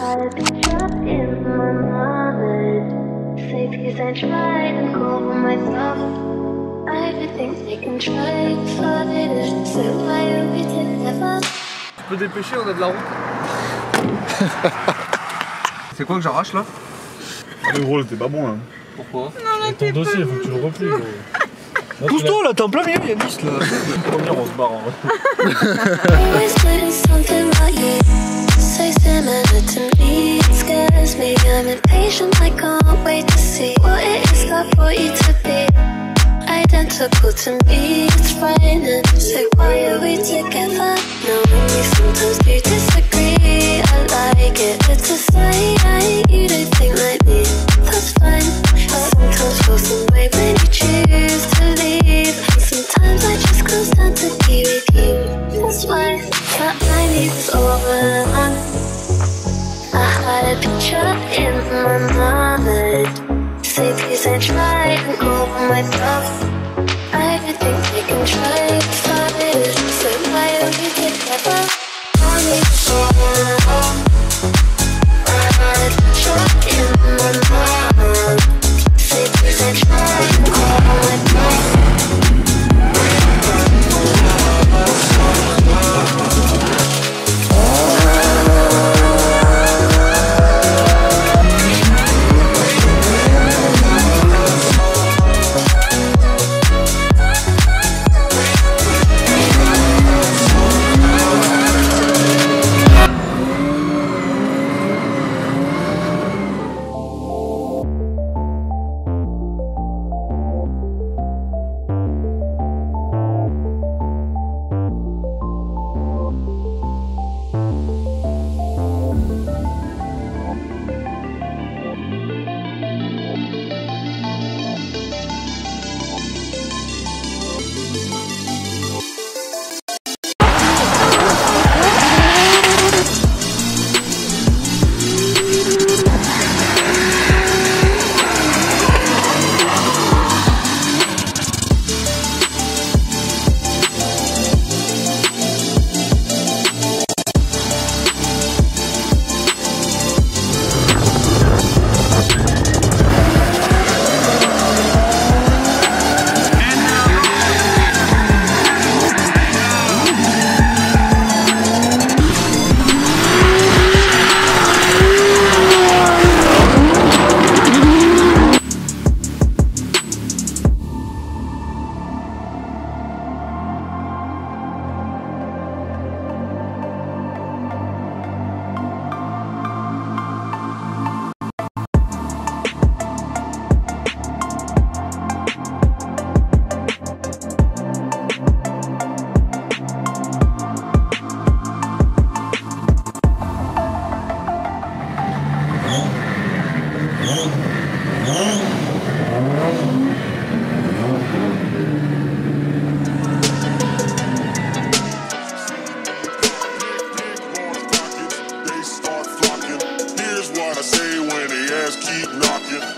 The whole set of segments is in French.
had a picture in my mind. Say please and try and call for myself. Everything they can try to find it. So why are we together? Tu peux dépêcher, on a de la route. C'est quoi que j'arrache là? Le gros, t'es pas bon là. Pourquoi? Ton dossier, faut que tu le replies. Pousse-toi là, t'es en plein milieu, il y a 10 là. Première, on se barre en vrai. Identical to me, it's frightening. Say why are we together? Knowing we sometimes do disagree. I like it, it's a sign. You don't think like me, that's fine. I sometimes feel some way when you choose to leave. And sometimes I just can't stand to be with you. That's why that I need is over. I had a picture in my mind. Say please and try and call for myself. Everything they can try to find it. So why are we together? I need someone. I had a picture in my mind. Say please and try and call for myself.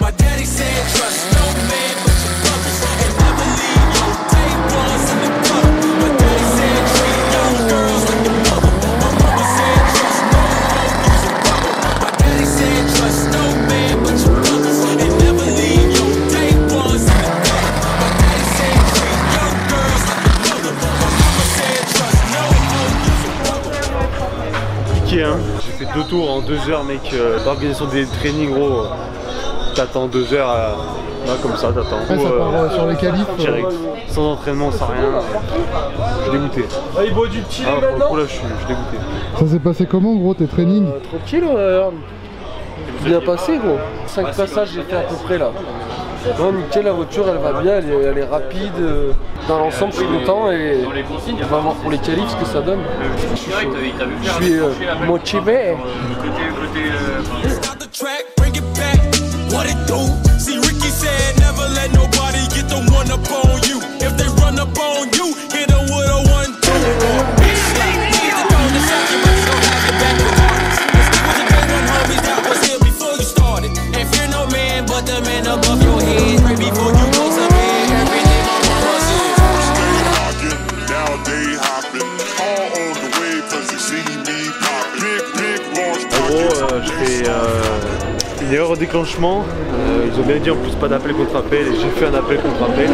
My daddy said trust no man but your brothers and never leave your tables in the gutter. My daddy said treat young girls like your mother. My mama said trust no one, use a rubber. My daddy said trust no man but your brothers and never leave your tables in the gutter. My daddy said treat young girls like your mother. My mama said trust no one, use a rubber. Piqué hein. J'ai fait 2 tours en 2 heures mec. L'organisation des trainings gros. T'attends 2 heures là comme ça, t'attends. Ouais, ça part sur les qualifs. Direct. Sans entraînement, sans rien. Je suis dégoûté. Ah, il boit du petit lait maintenant. Là, je suis dégoûté. Ça s'est passé comment gros tes trainings? Tranquille, bien passé gros. 5 passages j'ai fait à peu près là. Non nickel, la voiture elle va bien, elle est rapide. Dans l'ensemble je suis content et on va voir pour les qualifs ce que ça donne. Je suis motivé. What it do? See Ricky said never let nobody get the one up on you. If they run up on you, hit them with a 1-2. Bitch slap, hit the throne to shot you, but you don't have the back of hearts. Cause he was a day one homies that was here before you started. And fear no man but the man above your head. Pray before you go to bed. Every day my mama said. Stay rockin', now they hoppin'. All on the way cause they see me poppin'. Big, large pockets. je fais une erreur au déclenchement. Ils ont bien dit en plus pas d'appel contre appel et j'ai fait un appel contre appel.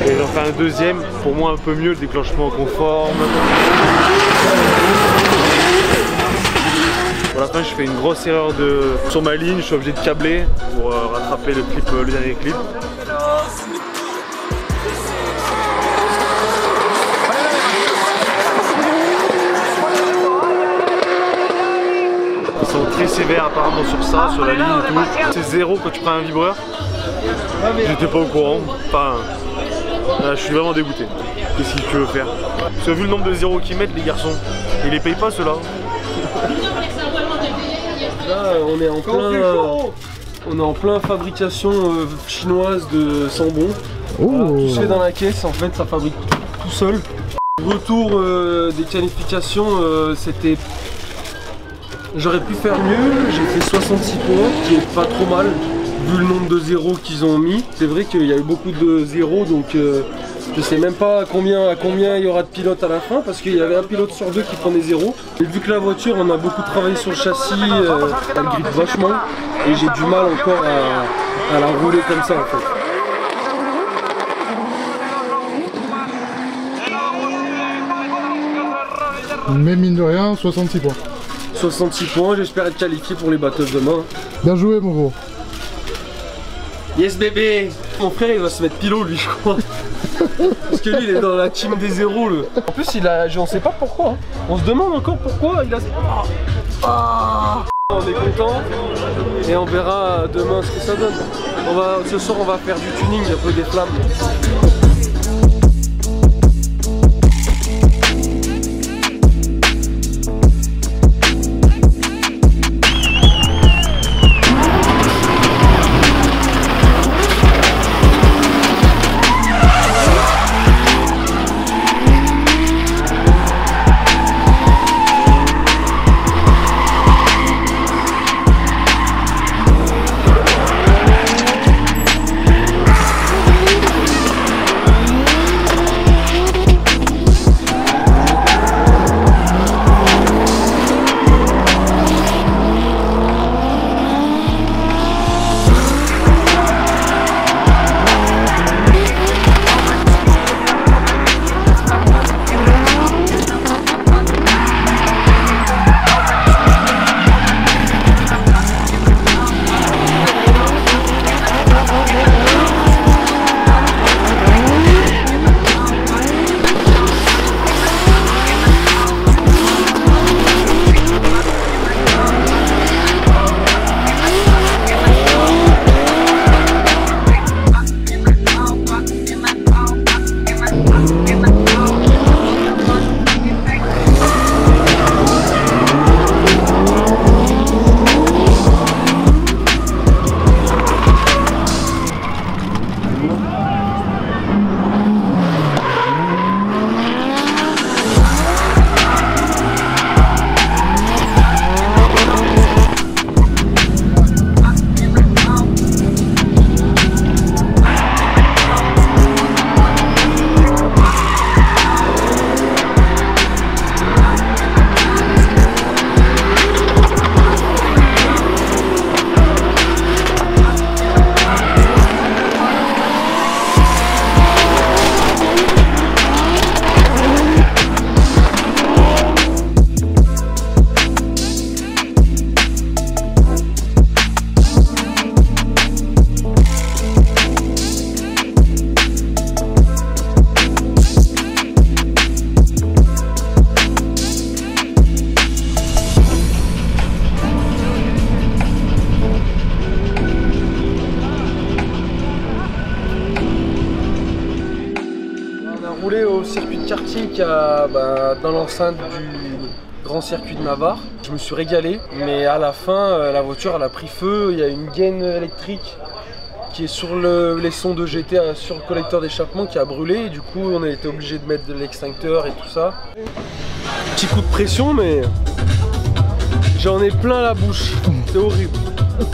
Et j'en fais un deuxième, pour moi un peu mieux, le déclenchement conforme. Pour la fin je fais une grosse erreur sur ma ligne, je suis obligé de câbler pour rattraper le dernier clip. Ils sont très sévères apparemment sur ça, sur la ligne et tout. C'est 0 quand tu prends un vibreur. J'étais pas au courant. Enfin, là, je suis vraiment dégoûté. Qu'est-ce qu'il peut faire? Parce que vu le nombre de zéros qu'ils mettent les garçons, ils les payent pas ceux-là. Là on est en plein fabrication chinoise de sambon. Voilà, tout se fait dans la caisse, en fait ça fabrique tout seul. Retour des qualifications, c'était... J'aurais pu faire mieux, j'ai fait 66 points, qui est pas trop mal, vu le nombre de zéros qu'ils ont mis. C'est vrai qu'il y a eu beaucoup de zéros, donc je sais même pas à combien il y aura de pilotes à la fin, parce qu'il y avait un pilote sur deux qui prenait 0. Et vu que la voiture, on a beaucoup travaillé sur le châssis, elle grippe vachement, et j'ai du mal encore à la rouler comme ça en fait. Mais mine de rien, 66 points. 66 points, j'espère être qualifié pour les battles demain. Bien joué mon gros. Yes bébé. Mon frère il va se mettre pilot lui je crois. Parce que lui il est dans la team des zéros le. En plus on sait pas pourquoi. On se demande encore pourquoi il a... On est content et on verra demain ce que ça donne. Ce soir on va faire du tuning, un peu des flammes. Au circuit de karting qui a dans l'enceinte du grand circuit de Navarre. Je me suis régalé, mais à la fin la voiture elle a pris feu, il y a une gaine électrique qui est sur les sons de GT sur le collecteur d'échappement qui a brûlé et du coup on a été obligé de mettre de l'extincteur et tout ça. Petit coup de pression mais j'en ai plein la bouche, c'est horrible. Il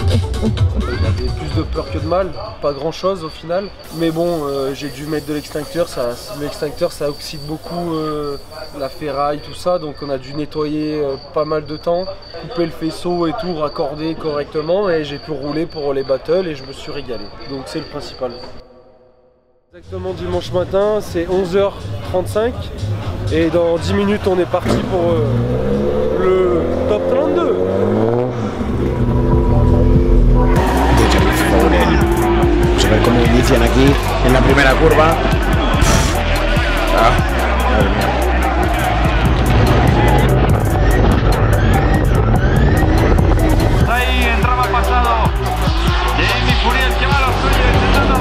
y avait plus de peur que de mal, pas grand chose au final. Mais bon, j'ai dû mettre de l'extincteur, l'extincteur ça oxyde beaucoup la ferraille, tout ça, donc on a dû nettoyer pas mal de temps, couper le faisceau et tout, raccorder correctement et j'ai pu rouler pour les battles et je me suis régalé. Donc c'est le principal. Exactement dimanche matin, c'est 11h35 et dans 10 minutes on est parti pour le top 32. Vamos a ver cómo inician aquí en la primera curva. Madre mía. Ahí entraba pasado. Jamie Furiel que va a los suyos intentando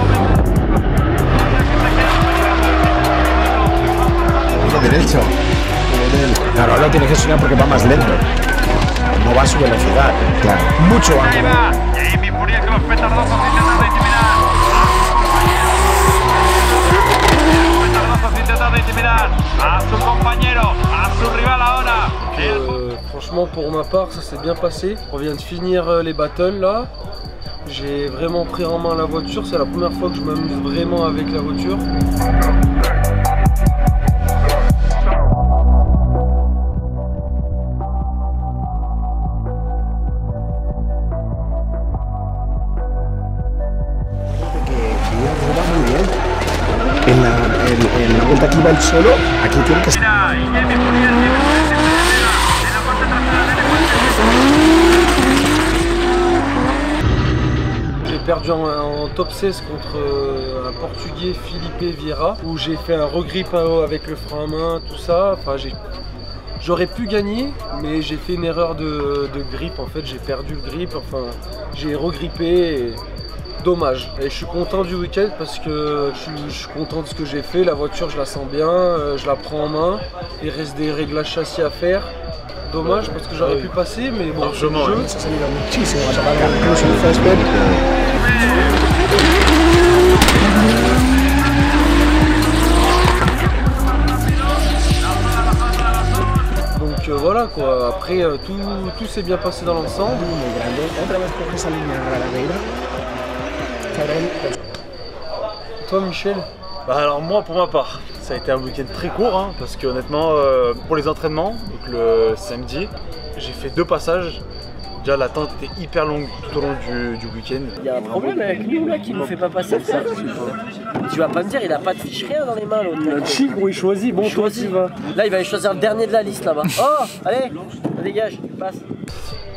De derecho. Claro, ahora lo tienes que enseñar porque va más lento. No va a su velocidad. Claro. Mucho ahí antes. va. Jamie Furiel con los petardazos intentando intimidar. Intentando intimidar a su compañero, a su rival ahora. Franchement pour ma part ça s'est bien passé. On vient de finir les battles là. J'ai vraiment pris en main la voiture, c'est la première fois que je m'amuse vraiment avec la voiture. En la vuelta que iba el solo, aquí tiene que ser. J'ai perdu en top 16 contre un Portugais, Felipe Vieira, où j'ai fait un regrip avec le frein à main, tout ça. Enfin, j'aurais pu gagner, mais j'ai fait une erreur de grip. En fait, j'ai perdu le grip. Enfin, j'ai regrippé. Et... dommage. Et je suis content du week-end parce que je suis content de ce que j'ai fait. La voiture, je la sens bien, je la prends en main. Il reste des réglages châssis à faire. Dommage parce que j'aurais pu passer, mais bon, c'est le jeu. Se ha salido muchísimo más alargado, incluso el césped. Donc voilà quoi, après tout s'est bien passé dans l'ensemble. Otra vez coge esa línea a la Reira. Toi Michel? Bah alors moi pour ma part, ça a été un week-end très court hein, parce que honnêtement pour les entraînements, donc le samedi, j'ai fait 2 passages. Déjà l'attente était hyper longue tout au long du week-end. Il y a un problème avec nous là qui ne nous fait pas passer ça. Tu vas pas me dire, il a pas de fiche rien dans les mains l'autre. Le Tigre il choisit, bon toi tu vas. Là il va aller choisir le dernier de la liste là-bas. Oh allez, dégage, passe.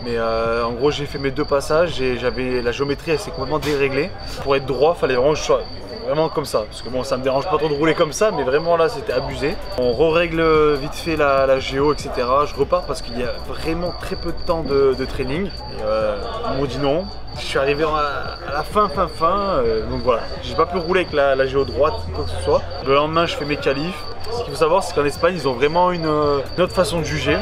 Mais en gros j'ai fait mes 2 passages et j'avais la géométrie elle s'est complètement déréglée. Pour être droit, fallait vraiment que je sois vraiment comme ça. Parce que bon ça me dérange pas trop de rouler comme ça, mais vraiment là c'était abusé. On re-règle vite fait la géo, etc. Je repars parce qu'il y a vraiment très peu de temps de training. Et ils m'ont dit non. Je suis arrivé à la fin, donc voilà. J'ai pas pu rouler avec la géo droite, quoi que ce soit. Le lendemain je fais mes qualifs. Ce qu'il faut savoir, c'est qu'en Espagne, ils ont vraiment une autre façon de juger.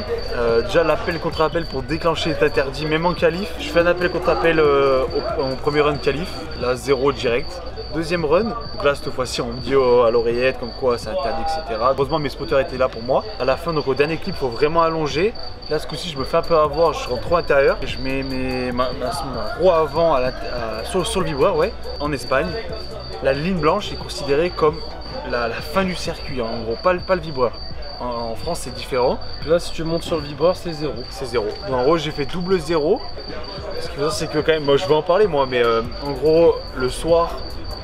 Déjà, l'appel contre appel pour déclencher est interdit, même en qualif. Je fais un appel contre appel en premier run qualif, là 0 direct. Deuxième run, donc là cette fois-ci on me dit à l'oreillette comme quoi c'est interdit, etc. Heureusement mes spotters étaient là pour moi. À la fin, donc au dernier clip, il faut vraiment allonger. Là ce coup-ci je me fais un peu avoir, je rentre trop intérieur. Et je mets ma roue avant sur le vibreur, ouais. En Espagne, la ligne blanche est considérée comme la fin du circuit, en gros, pas le vibreur. En France c'est différent. Là si tu montes sur le vibreur c'est 0. C'est 0. En gros j'ai fait double 0. Ce qu'il faut dire c'est que quand même, moi je vais en parler moi, mais en gros le soir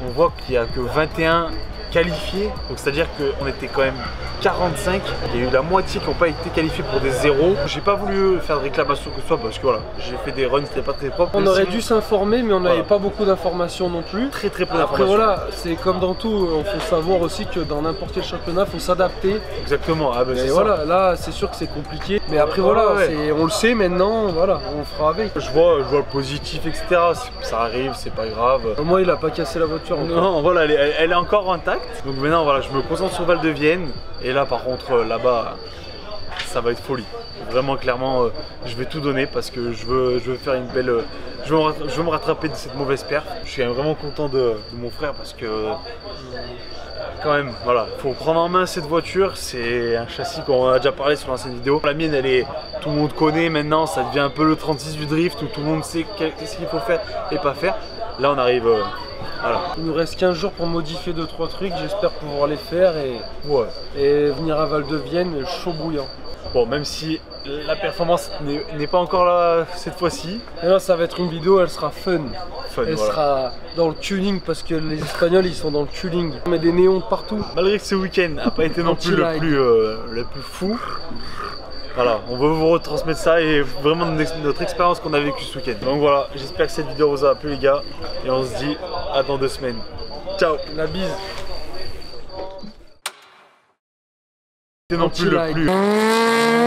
on voit qu'il n'y a que 21 qualifiés. Donc c'est-à-dire qu'on était quand même 45. Il y a eu la moitié qui n'ont pas été qualifiés pour des 0. J'ai pas voulu faire de réclamation que ce soit parce que voilà, j'ai fait des runs, c'était pas très propre. On aurait dû s'informer mais on n'avait pas beaucoup d'informations non plus. Très peu Après d'informations. voilà, c'est comme dans tout, il faut savoir aussi que dans n'importe quel championnat, il faut s'adapter. Exactement, ah bah Et c'est voilà, ça. là c'est sûr que c'est compliqué. Mais après voilà, on le sait maintenant, voilà, on fera avec. Je vois le positif, etc. Ça arrive, c'est pas grave. Au moins il a pas cassé la voiture encore. Non, voilà, elle est encore intacte. Donc maintenant voilà, je me concentre sur Val de Vienne. Et là par contre là-bas ça va être folie. Vraiment clairement je vais tout donner parce que je veux faire une belle. Je veux me rattraper de cette mauvaise perf. Je suis vraiment content de mon frère parce que quand même, voilà, faut prendre en main cette voiture. C'est un châssis qu'on a déjà parlé sur l'ancienne vidéo. La mienne, elle est, tout le monde connaît maintenant, ça devient un peu le 36 du drift où tout le monde sait qu'est-ce qu'il faut faire et pas faire. Là, on arrive, voilà. Il nous reste 15 jours pour modifier 2-3 trucs, j'espère pouvoir les faire Ouais. et venir à Val de Vienne chaud bouillant. Bon, même si la performance n'est pas encore là cette fois-ci. Et là, ça va être une vidéo, elle sera fun. Elle voilà. sera dans le tuning parce que les Espagnols ils sont dans le tuning. On met des néons de partout. Malgré que ce week-end n'a pas été non plus le plus fou, voilà, on veut vous retransmettre ça et vraiment notre expérience qu'on a vécue ce week-end. Donc voilà, j'espère que cette vidéo vous a plu les gars et on se dit à dans 2 semaines. Ciao, La bise. c'est non plus le plus.